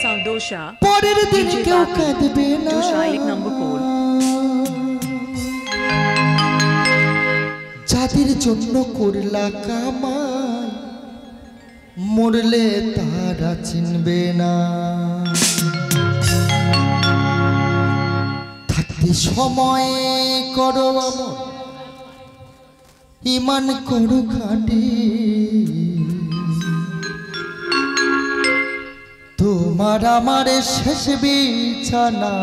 Saudosha, পরের দিন DJ কেউ Bapi, কাঁদবে না to Shailik number 4. যাদের জন্য করলা কামাই মরলে তারা চিনবে না থাকতে সময় করো আমল ইমান করো খাঁটি তোমার আমার শেষ বিছানা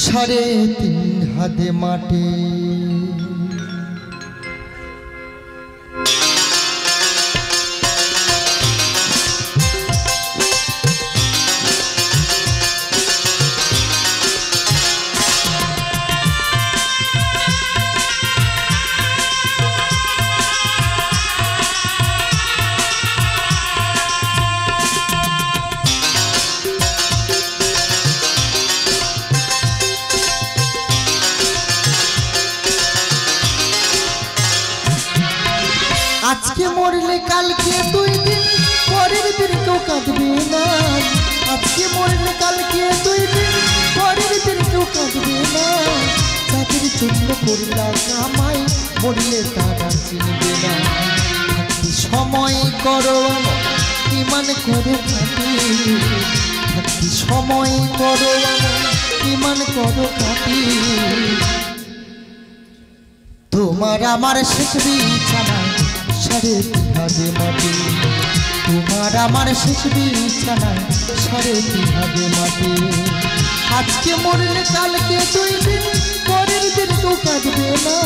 3.5 হাতে মাটি আজকে মরলে কালকে 2 দিন পরের দিন কেউ কাঁদবে না আজকে মরলে কালকে 2 দিন পরের দিন কেউ কাঁদবে না যাদের জন্য করলা কামাই মরলে তারা চিনবে না থাকতে সময় করো ইমান করো খাঁটি থাকতে সময় করো ইমান করো খাঁটি তোমার আমার শেষ বিছানা 3.5 হাতে মাটি তোমার আমার শেষ বিছানা 3.5 হাতে মাটি আজকে মরলে কালকে 2 দিন পরের দিন কেউ কাঁদবে না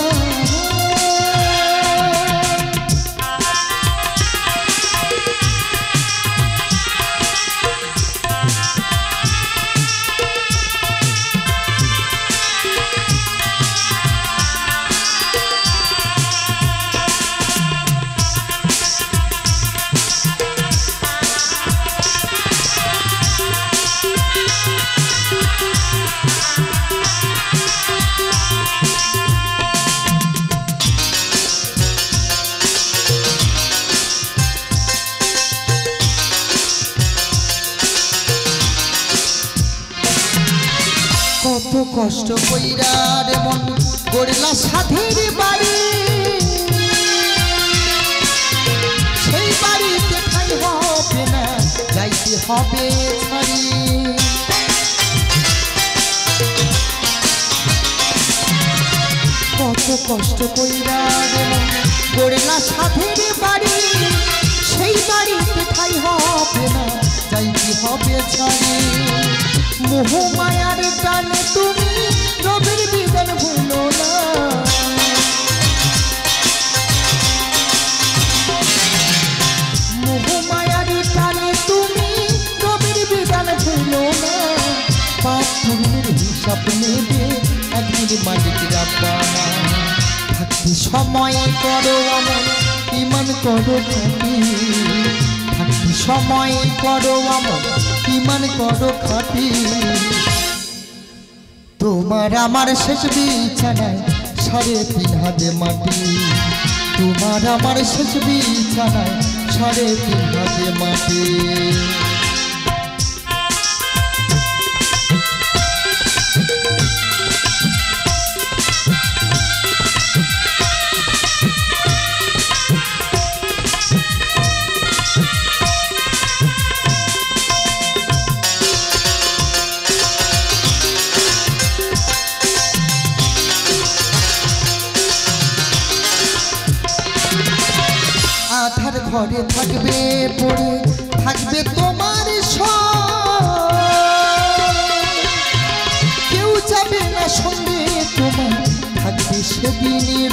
কত কষ্ট কইরা রে মন গড়লা সাধের বাড়ি সেই বাড়িতে ঠাই হবে না যাইতে হবে ছাড়ি কত কষ্ট কইরা রে মন গড়লা সাধের বাড়ি সেই বাড়িতে ঠাই হবে না যাইতে হবে ছাড়ি মোহ মায়ার টানে তুমি রবির বিধান ভুলো না মোহ মায়ার টানে তুমি রবির বিধান ভুলো না পাপ পুণ্যের হিসাব নেবে একদিন মালিক রাব্বানা থাকতে সময় করো আমল ইমান করো খাঁটি থাকতে সময় করো আমল ইমান করো খাঁটি তোমার আমার শেষ বিছানায় 3.5 হাতে মাটি তোমার আমার শেষ বিছানায় 3.5 হাতে মাটি আধার ঘরে থাকবে পড়ে থাকবে তোমার কেউ যাবে না সঙ্গে তোমার থাকবে সেদিনই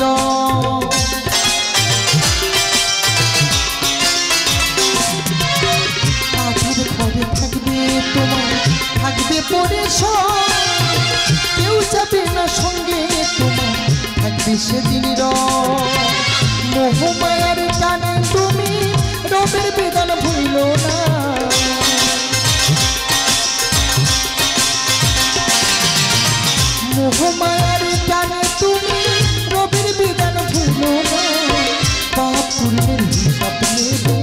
আধার ঘরে থাকবে তোমার থাকবে পড়ে কেউ যাবে না সঙ্গে তোমার থাকবে সেদিনই মোহ মায়ার টানে তুমি রবের বিধান ভুলো না মোহ মায়ার টানে তুমি রবের বিধান ভুলো না পাপ পুণ্যের হিসাব নেবে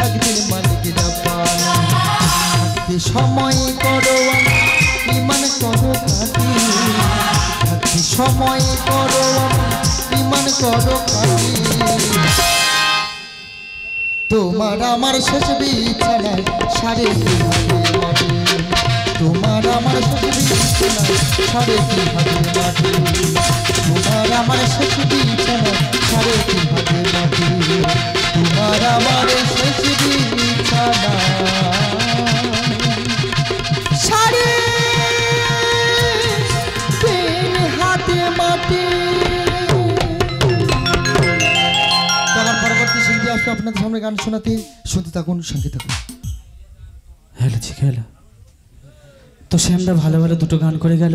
একদিন সময় করো ইমান করো কাটি, থাকতে সময় করো ইমান করো কাটি। তোমার আমার শেষ বিছানায় সাড়ে তিন হাতে মাটি, তোমার আমার শেষ বিছানায় সাড়ে তিন হাতে মাটি, তোমার আমার শেষ বিছানায় সাড়ে তিন হাতে মাটি, তোমার আমার শেষ বিছানা সাড়ে তিন হাতে মাটি। আমার পরবর্তী শিল্পী আসবে আপনাদের সামনে গান শোনাতে, শুনতে থাকুন, সঙ্গে থাকুন। হ্যালো ঠিক হ্যালো, তো সে আমরা ভালো ভালো দুটো গান করে গেল।